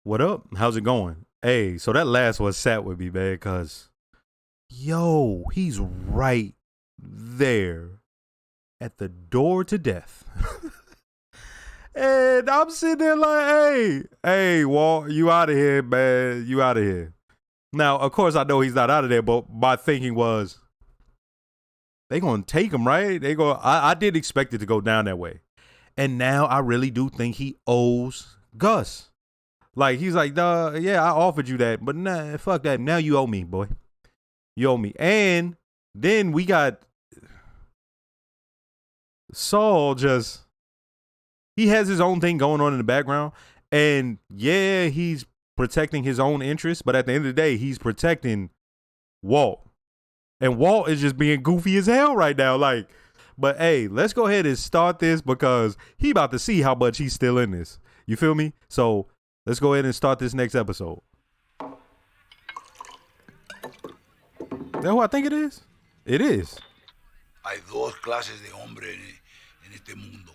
What up? How's it going? Hey, so that last one sat with me, man, because, yo, he's right there at the door to death. And I'm sitting there like, hey, Walt, you out of here, man. You out of here. Now, of course, I know he's not out of there, but my thinking was, they going to take him, right? I did expect it to go down that way. And now I really do think he owes Gus. Like, he's like, yeah, I offered you that, but nah, fuck that. Now you owe me, boy. You owe me. And then we got Saul he has his own thing going on in the background. And yeah, he's protecting his own interests, but at the end of the day, he's protecting Walt. And Walt is just being goofy as hell right now. Like, but hey, let's go ahead and start this because he about to see how much he's still in this. You feel me? So let's go ahead and start this next episode. Is that who I think it is? It is. Hay dos clases de hombre en este mundo.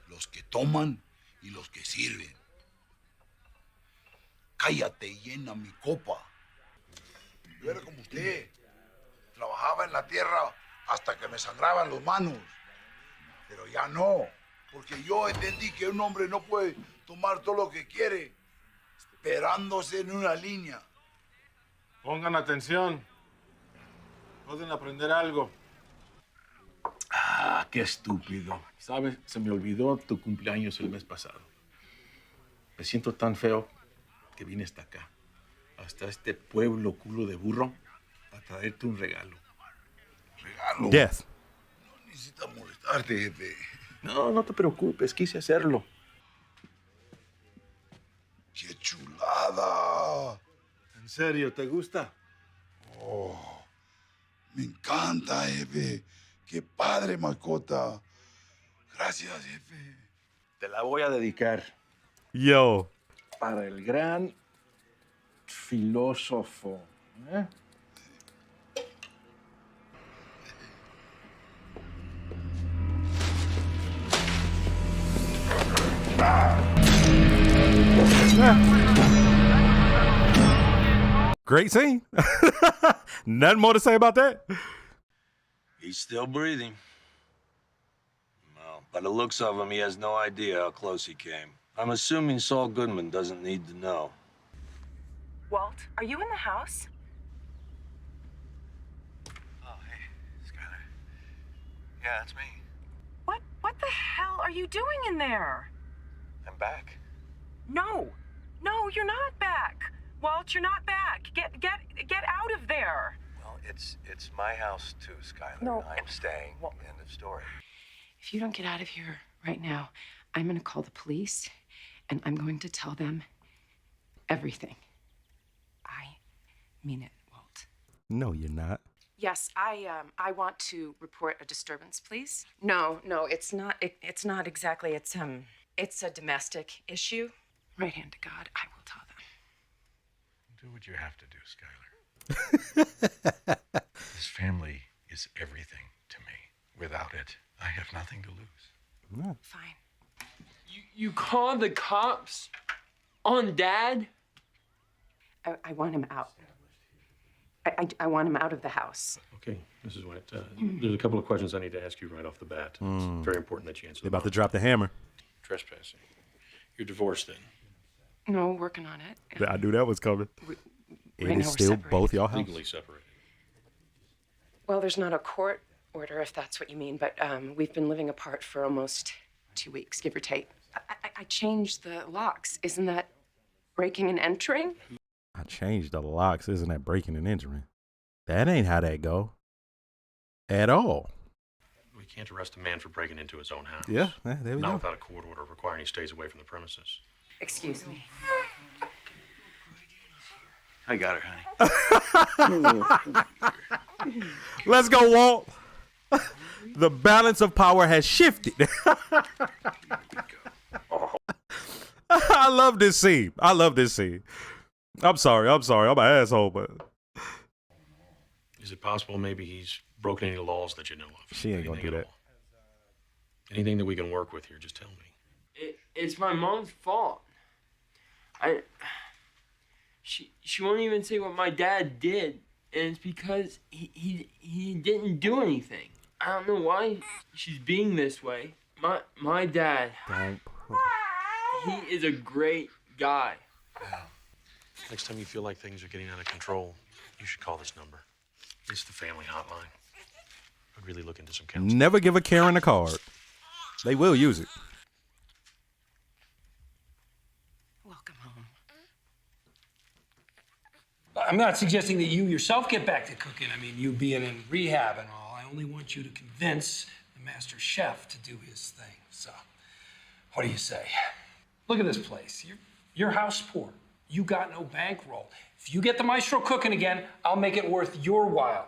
Los que toman y los que sirven. Cállate y llena mi copa. Yo era como usted. Trabajaba en la tierra hasta que me sangraban las manos. Pero ya no. Porque yo entendí que un hombre no puede tomar todo lo que quiere esperándose en una línea. Pongan atención. Pueden aprender algo. Ah, qué estúpido. ¿Sabes? Se me olvidó tu cumpleaños el mes pasado. Me siento tan feo que vine hasta acá, hasta este pueblo culo de burro, a traerte un regalo. ¿Regalo? Death. No necesitas molestarte, jefe. No, no te preocupes, quise hacerlo. ¡Qué chulada! ¿En serio, te gusta? Oh, me encanta, jefe. ¡Qué padre, mascota! Gracias, jefe. Te la voy a dedicar Yo. para el gran filósofo. ¿Eh? Great scene. Nothing more to say about that. He's still breathing. Well, by the looks of him, he has no idea how close he came. I'm assuming Saul Goodman doesn't need to know. Walt, are you in the house? Oh, hey, Skylar. Yeah, that's me. What the hell are you doing in there? I'm back. No, you're not back. Walt, you're not back. Get out of there. Well, it's my house too, Skylar. No. I'm staying. Well- End of story. If you don't get out of here right now, I'm going to call the police and I'm going to tell them everything. I mean it, Walt. No, you're not. Yes, I want to report a disturbance, please. No, it's not. It's not exactly. It's a domestic issue. Right hand to God, I will tell them. Do what you have to do, Skylar. This family is everything to me. Without it, I have nothing to lose. Fine. You called the cops on Dad? I want him out. I want him out of the house. Okay, Mrs. White, there's a couple of questions I need to ask you right off the bat. It's very important that you answer They're them. about to drop the hammer. Trespassing. You're divorced then? No, working on it. I knew that was coming. Right It now is we're still separated. both y'all house. Legally separated. Well, there's not a court order, if that's what you mean, but we've been living apart for almost 2 weeks, give or take. I changed the locks. Isn't that breaking and entering? I changed the locks. Isn't that breaking and entering? That ain't how that go. At all. We can't arrest a man for breaking into his own house. Yeah, there we Not go. without a court order requiring he stays away from the premises. Excuse me. I got her, honey. Let's go, Walt. The balance of power has shifted. I love this scene. I'm sorry. I'm an asshole, but Is it possible maybe he's broken any laws that you know of? she ain't gonna Anything do at that. all? Anything that we can work with here, just tell me. It's my mom's fault. She won't even say what my dad did, and it's because he didn't do anything. I don't know why she's being this way. My dad, he is a great guy. Yeah. Next time you feel like things are getting out of control, you should call this number. It's the family hotline. I'd really look into some counseling. Never give a Karen a card. They will use it. Welcome home. I'm not suggesting that you yourself get back to cooking. I mean, you being in rehab and all. I only want you to convince the master chef to do his thing. So, what do you say? Look at this place. You're house poor. You got no bankroll. If you get the maestro cooking again, I'll make it worth your while.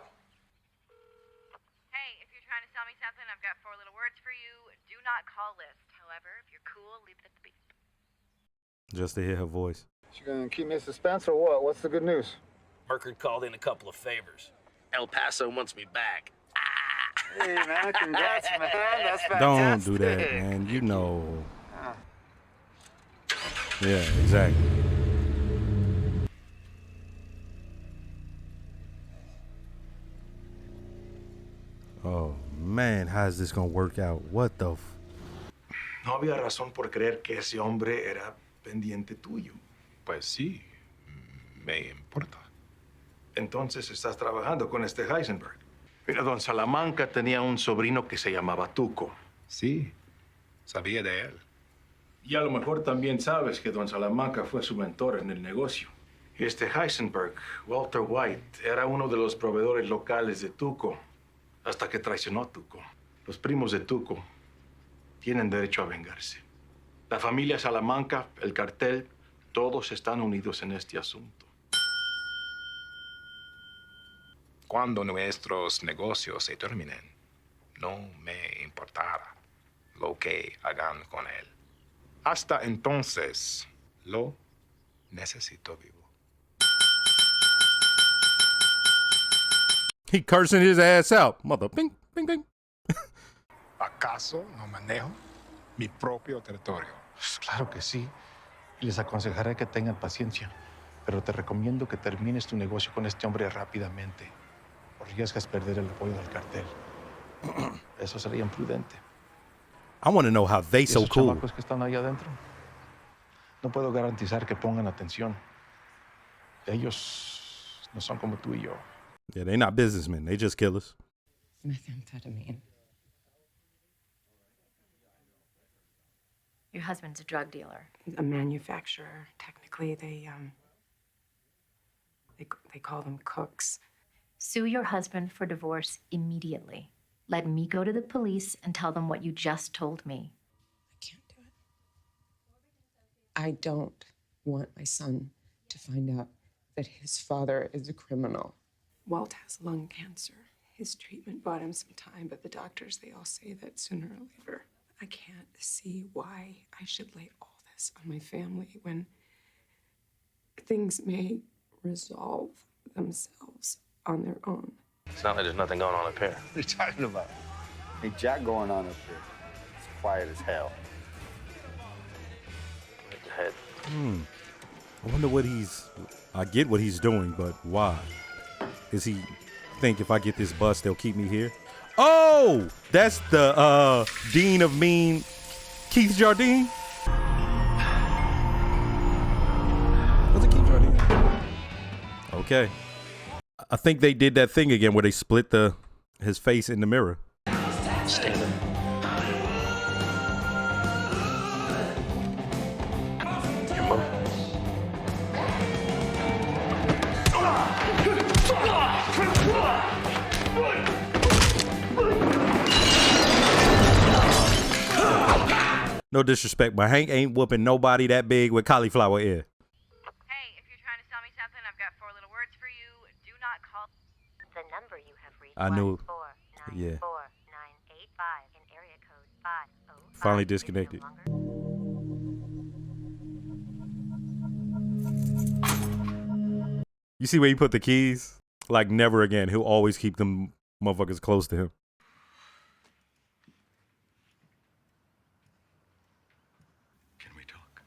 Hey, if you're trying to sell me something, I've got 4 little words for you. Do not call list. However, if you're cool, leave it at the beep. Just to hear her voice. You gonna keep me in suspense or what? What's the good news? Merkert called in a couple of favors. El Paso wants me back. Hey, man, congrats, man. That's fantastic. Don't do that, man. You know. Yeah, exactly. Oh, man, how is this gonna work out? What the No había razón por creer que ese hombre era pendiente tuyo. Pues sí, me importa. Entonces estás trabajando con este Heisenberg. Mira, don Salamanca tenía un sobrino que se llamaba Tuco. Sí, sabía de él. Y a lo mejor también sabes que don Salamanca fue su mentor en el negocio. Este Heisenberg, Walter White, era uno de los proveedores locales de Tuco, hasta que traicionó a Tuco. Los primos de Tuco tienen derecho a vengarse. La familia Salamanca, el cartel, todos están unidos en este asunto. Cuando nuestros negocios se terminen, no me importará lo que hagan con él. Hasta entonces, lo necesito vivo. He cursing his ass out. Mother, bing, bing, bing. ¿Acaso no manejo mi propio territorio? Claro que sí. Y les aconsejaré que tengan paciencia. Pero te recomiendo que termines tu negocio con este hombre rápidamente. Arriesgas perder el apoyo del cartel. Eso sería imprudente. I want to know how they so Esos cool. chamacos que están ahí adentro, no puedo garantizar que pongan atención. Ellos no son como tú y yo. Yeah, they're not businessmen. They just killers. Methamphetamine. Your husband's a drug dealer. A manufacturer. Technically, they call them cooks. Sue your husband for divorce immediately. Let me go to the police and tell them what you just told me. I can't do it. I don't want my son to find out that his father is a criminal. Walt has lung cancer. His treatment bought him some time, but the doctors, they all say that sooner or later. I can't see why I should lay all this on my family when things may resolve themselves on their own. It's not like there's nothing going on up here. What are you talking about? Ain't jack going on up here. It's quiet as hell. Right ahead. I wonder what I get what he's doing, but why? Does he think if I get this bus, they'll keep me here? Oh, that's the Dean of Mean, Keith Jardine. Was it Keith Jardine? Okay. I think they did that thing again where they split his face in the mirror. Stay there. Your mom. No disrespect, but Hank ain't whooping nobody that big with cauliflower ear. Hey, if you're trying to sell me something, I've got 4 little words for you. Do not call the number you have reached. I knew. 1494985 Yeah. in area code 505. Finally disconnected. You see where he put the keys? Like never again. He'll always keep them motherfuckers close to him. Can we talk?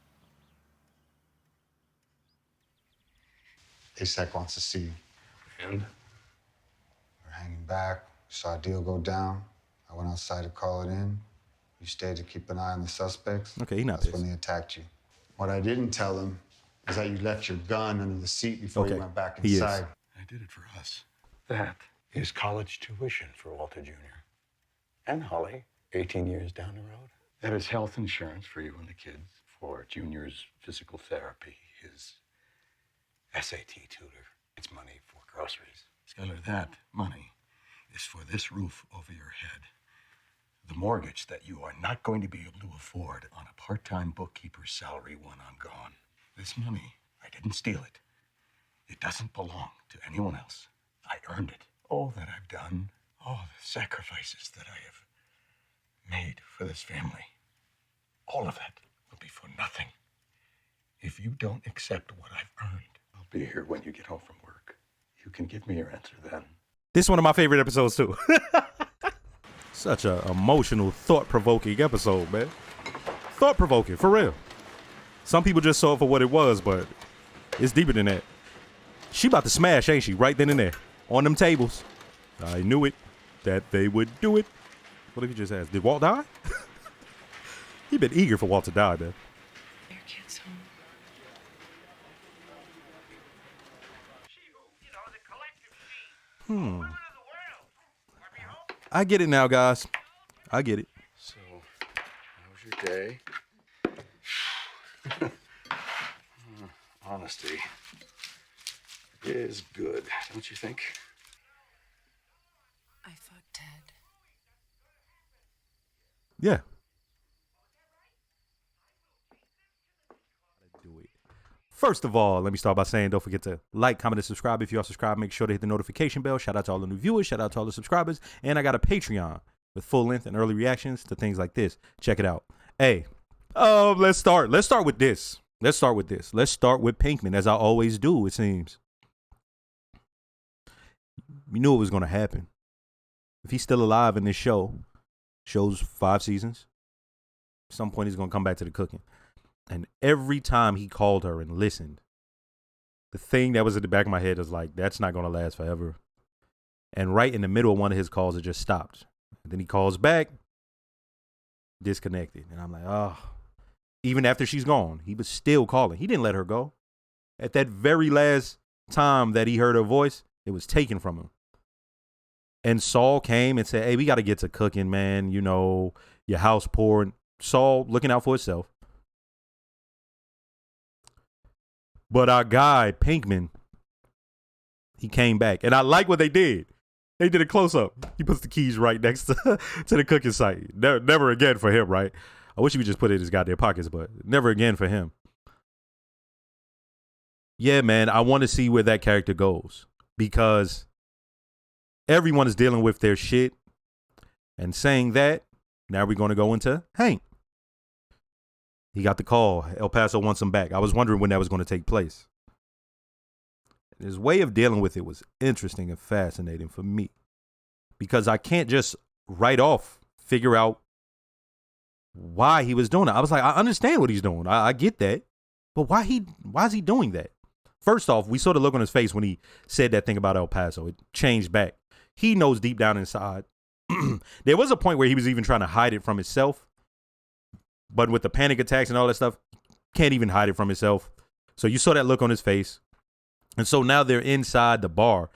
ASAC wants to see you. And? We're hanging back. Saw a deal go down. I went outside to call it in. You stayed to keep an eye on the suspects. Okay, he not That's pissed. when they attacked you. What I didn't tell them is that you left your gun under the seat before you went back inside. I did it for us. That is college tuition for Walter Jr. And Holly, 18 years down the road. That is health insurance for you and the kids, for Junior's physical therapy, his SAT tutor. It's money for groceries. Skylar, that money is for this roof over your head. The mortgage that you are not going to be able to afford on a part-time bookkeeper's salary when I'm gone. This money, I didn't steal it. It doesn't belong to anyone else. I earned it. All that I've done, all the sacrifices that I have made for this family, all of that will be for nothing if you don't accept what I've earned. I'll be here when you get home from work. You can give me your answer then. This is one of my favorite episodes too. Such a emotional, thought-provoking episode, man. Thought-provoking, for real. Some people just saw it for what it was, but it's deeper than that. She about to smash, ain't she? Right then and there. On them tables. I knew it. That they would do it. What if he just asked, did Walt die? He been eager for Walt to die, man. Your kid's home. I get it now, guys. I get it. So, how was your day? Honesty is good, don't you think? I fucked Ted. Yeah. First of all, let me start by saying don't forget to like, comment, and subscribe. If you are subscribed, make sure to hit the notification bell. Shout out to all the new viewers. Shout out to all the subscribers. And I got a Patreon with full length and early reactions to things like this. Check it out. Hey, let's start. Let's start with this. Let's start with Pinkman, as I always do, it seems. We knew it was going to happen. If he's still alive in this show's 5 seasons, at some point he's going to come back to the cooking. And every time he called her and listened, the thing that was at the back of my head was like, that's not going to last forever. And right in the middle of one of his calls, it just stopped. And then he calls back, disconnected. And I'm like, oh. Even after she's gone, he was still calling. He didn't let her go. At that very last time that he heard her voice, it was taken from him. And Saul came and said, hey, we got to get to cooking, man. You know, your house poor. Saul looking out for himself. But our guy, Pinkman, he came back. And I like what they did. They did a close-up. He puts the keys right next to the cooking site. Never again for him, right? I wish he would just put it in his goddamn pockets, but never again for him. Yeah, man, I want to see where that character goes. Because everyone is dealing with their shit. And saying that, now we're going to go into Hank. He got the call. El Paso wants him back. I was wondering when that was going to take place. His way of dealing with it was interesting and fascinating for me. Because I can't just right off figure out why he was doing it. I was like, I understand what he's doing. I get that. But why is he doing that? First off, we saw the look on his face when he said that thing about El Paso. It changed back. He knows deep down inside. There was a point where he was even trying to hide it from himself. But with the panic attacks and all that stuff, can't even hide it from himself. So you saw that look on his face. And so now they're inside the bar.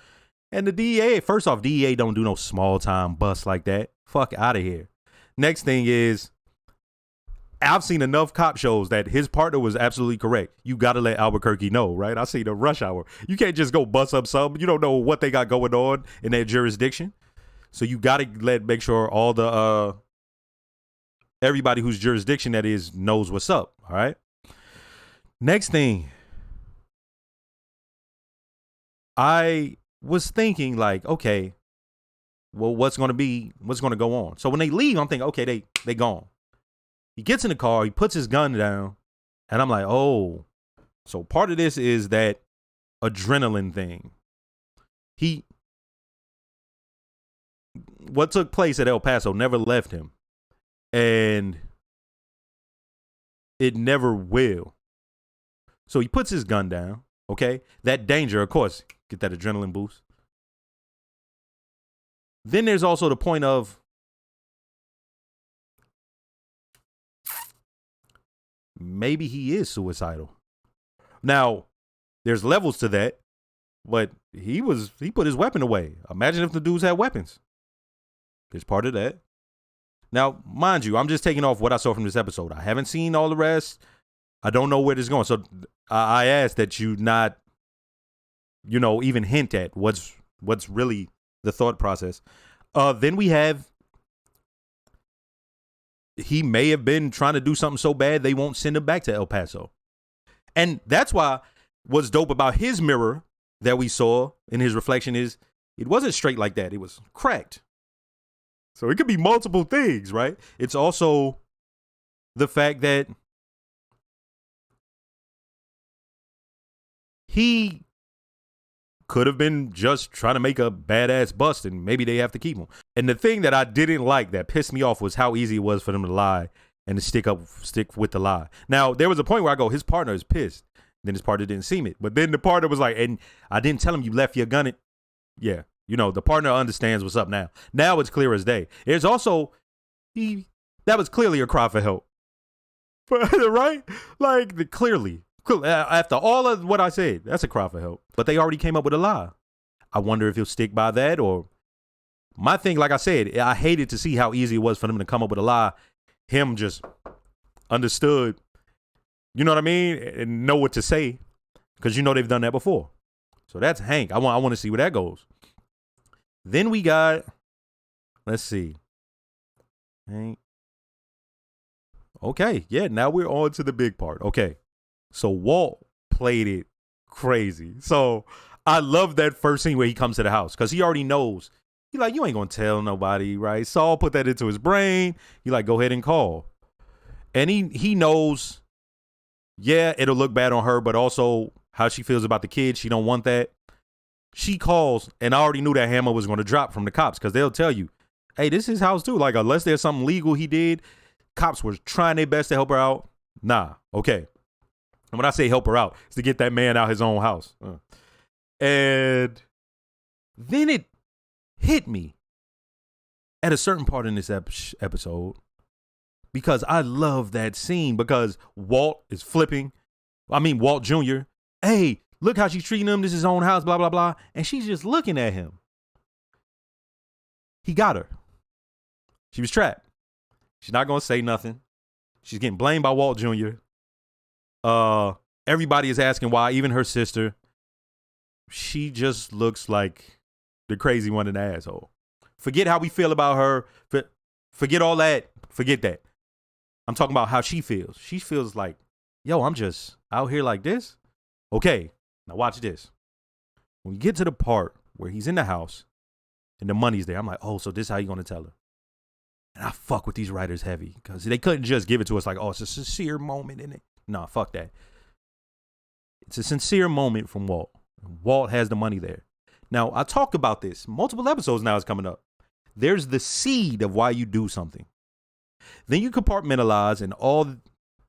And the DEA, first off, DEA don't do no small time bust like that. Fuck out of here. Next thing is, I've seen enough cop shows that his partner was absolutely correct. You got to let Albuquerque know, right? I see the Rush Hour. You can't just go bust up something. You don't know what they got going on in their jurisdiction. So you got to make sure all the everybody whose jurisdiction that is knows what's up, all right? Next thing, I was thinking like, okay, well, what's going to go on? So when they leave, I'm thinking, okay, they gone. He gets in the car, he puts his gun down, and I'm like, oh, so part of this is that adrenaline thing. What took place at El Paso never left him. And it never will. So he puts his gun down. Okay? That danger, of course, get that adrenaline boost. Then there's also the point of maybe he is suicidal. Now, there's levels to that, but he put his weapon away. Imagine if the dudes had weapons. There's part of that. Now, mind you, I'm just taking off what I saw from this episode. I haven't seen all the rest. I don't know where this is going. So I ask that you not, even hint at what's really the thought process. Then we have, he may have been trying to do something so bad they won't send him back to El Paso. And that's why what's dope about his mirror that we saw in his reflection is it wasn't straight like that. It was cracked. So it could be multiple things, right? It's also the fact that he could have been just trying to make a badass bust and maybe they have to keep him. And the thing that I didn't like that pissed me off was how easy it was for them to lie and to stick with the lie. Now, there was a point where I go, his partner is pissed. Then his partner didn't see it. But then the partner was like, and I didn't tell him you left your gun at. Yeah. The partner understands what's up now. Now it's clear as day. There's also, that was clearly a cry for help. Right? Like, clearly. After all of what I said, that's a cry for help. But they already came up with a lie. I wonder if he'll stick by that or. My thing, like I said, I hated to see how easy it was for them to come up with a lie. Him just understood, you know what I mean? And know what to say. Because they've done that before. So that's Hank. I want to see where that goes. Then we got, let's see. Hank. Okay, yeah, now we're on to the big part. Okay, so Walt played it crazy. So I love that first scene where he comes to the house because he already knows. He like, you ain't going to tell nobody, right? Saul put that into his brain. He like, go ahead and call. And he knows, yeah, it'll look bad on her, but also how she feels about the kids. She don't want that. She calls, and I already knew that hammer was going to drop from the cops because they'll tell you, hey, this is his house too. Like, unless there's something legal he did, cops were trying their best to help her out. Nah, okay. And when I say help her out, it's to get that man out his own house. And then it hit me at a certain part in this episode because I love that scene because Walt is flipping. I mean, Walt Jr., hey, look how she's treating him. This is his own house, blah, blah, blah. And she's just looking at him. He got her. She was trapped. She's not going to say nothing. She's getting blamed by Walt Jr. Everybody is asking why, even her sister. She just looks like the crazy one in the asshole. Forget how we feel about her. Forget all that. Forget that. I'm talking about how she feels. She feels like, yo, I'm just out here like this. Okay. Now watch this. When we get to the part where he's in the house and the money's there, I'm like, oh, so this is how you're going to tell her. And I fuck with these writers heavy because they couldn't just give it to us like, oh, it's a sincere moment in it. Nah, fuck that. It's a sincere moment from Walt. Walt has the money there. Now, I talked about this. Multiple episodes now is coming up. There's the seed of why you do something. Then you compartmentalize and all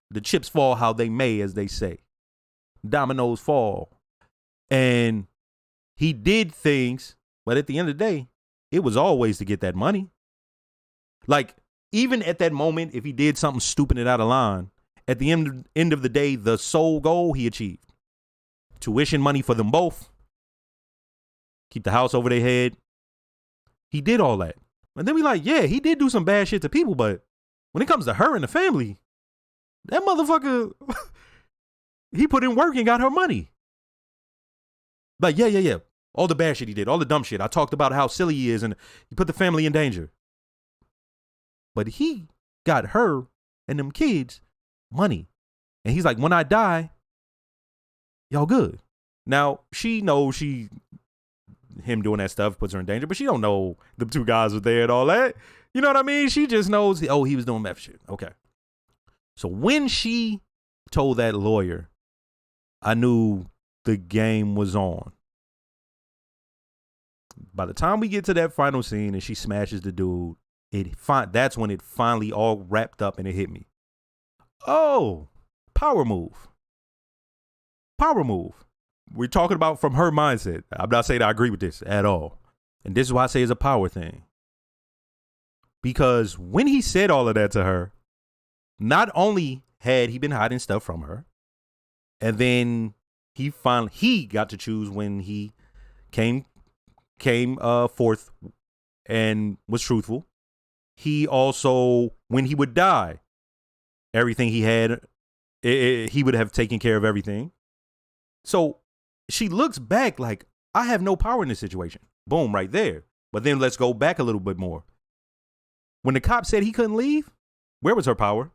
the chips fall how they may, as they say. Dominoes fall. And he did things, but at the end of the day, it was always to get that money. Like, even at that moment, if he did something stupid and out of line, at the end of the day, the sole goal he achieved. Tuition money for them both. Keep the house over their head. He did all that. And then we like, yeah, he did do some bad shit to people, but when it comes to her and the family, that motherfucker, he put in work and got her money. Like, yeah. All the bad shit he did, all the dumb shit. I talked about how silly he is and he put the family in danger. But he got her and them kids money. And he's like, when I die, y'all good. Now, she knows him doing that stuff puts her in danger, but she don't know the two guys were there and all that. You know what I mean? She just knows, oh, he was doing meth shit. Okay. So when she told that lawyer, I knew the game was on. By the time we get to that final scene and she smashes the dude, that's when it finally all wrapped up and it hit me. Oh, power move. we're talking about from her mindset. I'm not saying I agree with this at all. And this is why I say it's a power thing. Because when he said all of that to her, not only had he been hiding stuff from her, and then he got to choose when he came forth and was truthful. He also, when he would die, everything he had, he would have taken care of everything. So she looks back like, I have no power in this situation. Boom, right there. But then let's go back a little bit more. When the cop said he couldn't leave, where was her power?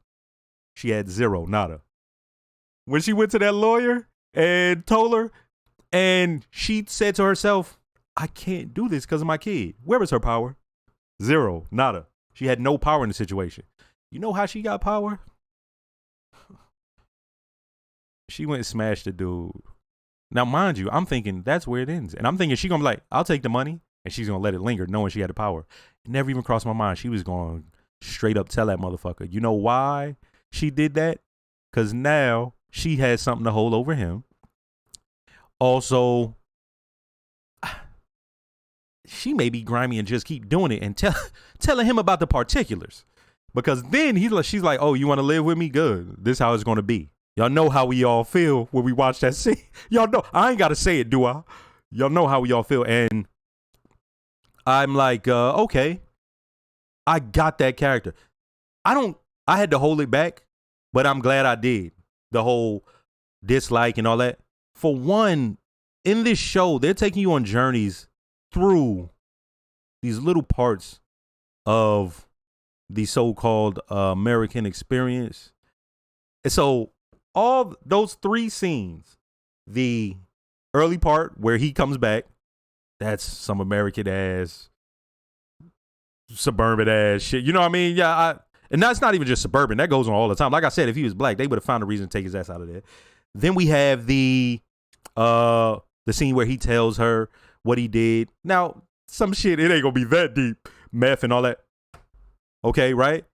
She had zero, nada. When she went to that lawyer and told her, and she said to herself, I can't do this because of my kid. Where was her power? Zero, nada. She had no power in the situation. You know how she got power? She went and smashed the dude. Now, mind you, I'm thinking that's where it ends. And I'm thinking she's going to be like, I'll take the money. And she's going to let it linger, knowing she had the power. It never even crossed my mind. She was going to straight up tell that motherfucker. You know why she did that? Because now she has something to hold over him. Also, she may be grimy and just keep doing it and telling him about the particulars. Because then she's like, oh, you want to live with me? Good. This is how it's going to be. Y'all know how we all feel when we watch that scene. Y'all know. I ain't got to say it, do I? Y'all know how we all feel. And I'm like, okay, I got that character. I had to hold it back, but I'm glad I did. The whole dislike and all that. For one, in this show, they're taking you on journeys through these little parts of the so-called American experience. And so all those three scenes, the early part where he comes back, that's some American ass, suburban ass shit. You know what I mean? Yeah, and that's not even just suburban. That goes on all the time. Like I said, if he was black, they would have found a reason to take his ass out of there. Then we have the scene where he tells her what he did. Now, some shit, it ain't gonna be that deep. Meth and all that. Okay, right?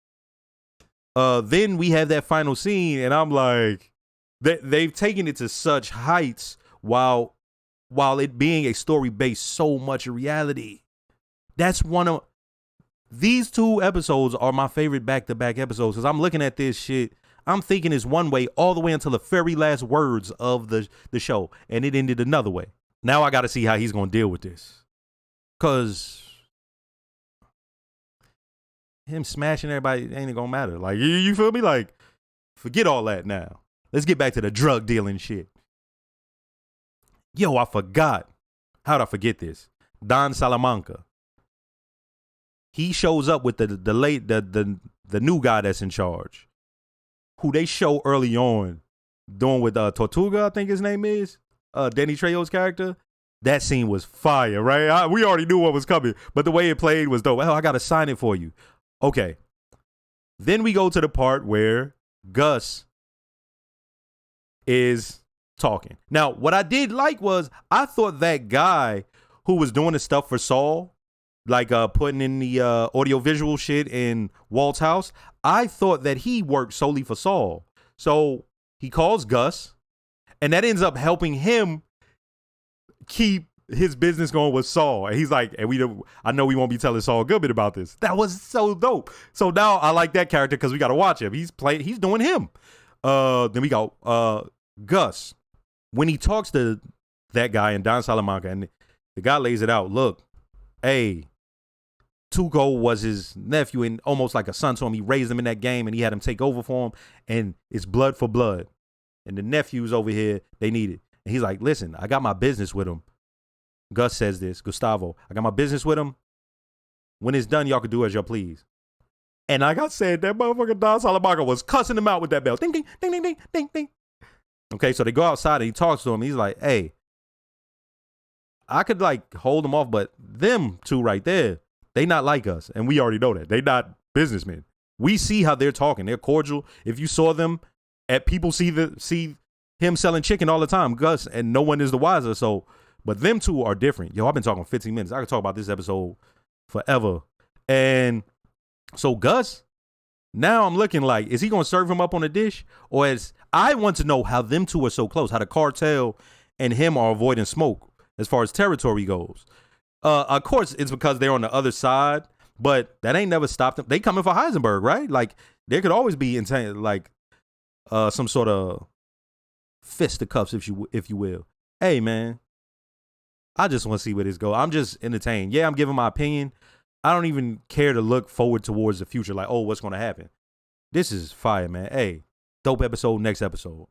Then we have that final scene, and I'm like, they've taken it to such heights while it being a story based so much in reality. That's one of these two episodes are my favorite back-to-back episodes, because I'm looking at this shit, I'm thinking it's one way all the way until the very last words of the show, and it ended another way. Now I got to see how he's going to deal with this, because him smashing everybody ain't gonna matter. Like, you feel me? Like, forget all that now. Let's get back to the drug dealing shit. Yo, I forgot. How'd I forget this? Don Salamanca. He shows up with the new guy that's in charge, who they show early on doing with Tortuga, I think his name is, Danny Trejo's character. That scene was fire, right? We already knew what was coming, but the way it played was dope. Hell, I gotta sign it for you. Okay. Then we go to the part where Gus is talking. Now, what I did like was I thought that guy who was doing the stuff for Saul, like putting in the audiovisual shit in Walt's house, I thought that he worked solely for Saul. So he calls Gus, and that ends up helping him keep his business going with Saul. And he's like, and I know we won't be telling Saul Goodman about this. That was so dope. So now I like that character because we got to watch him. He's doing him. Then we got Gus. When he talks to that guy and Don Salamanca, and the guy lays it out, look, hey, Tuco was his nephew and almost like a son to him. He raised him in that game and he had him take over for him, and it's blood for blood. And the nephews over here, they need it. And he's like, listen, I got my business with him. Gus says this, Gustavo, I got my business with him. When it's done, y'all can do as y'all please. And like I said, that motherfucker Don Salamanca was cussing him out with that bell. Ding, ding, ding, ding, ding, ding, ding. Okay, so they go outside and he talks to him. He's like, hey, I could like hold them off, but them two right there, they not like us. And we already know that. They not businessmen. We see how they're talking. They're cordial. If you saw them people see him selling chicken all the time, Gus, and no one is the wiser. So, but them two are different. Yo, I've been talking 15 minutes. I could talk about this episode forever. And so Gus, now I'm looking like, is he going to serve him up on a dish? Or I want to know how them two are so close, how the cartel and him are avoiding smoke as far as territory goes. Of course, it's because they're on the other side, but that ain't never stopped them. They coming for Heisenberg, right? Like there could always be like some sort of fisticuffs, if you will. Hey, man, I just want to see where this goes. I'm just entertained. Yeah, I'm giving my opinion. I don't even care to look forward towards the future. Like, oh, what's going to happen? This is fire, man. Hey, dope episode. Next episode.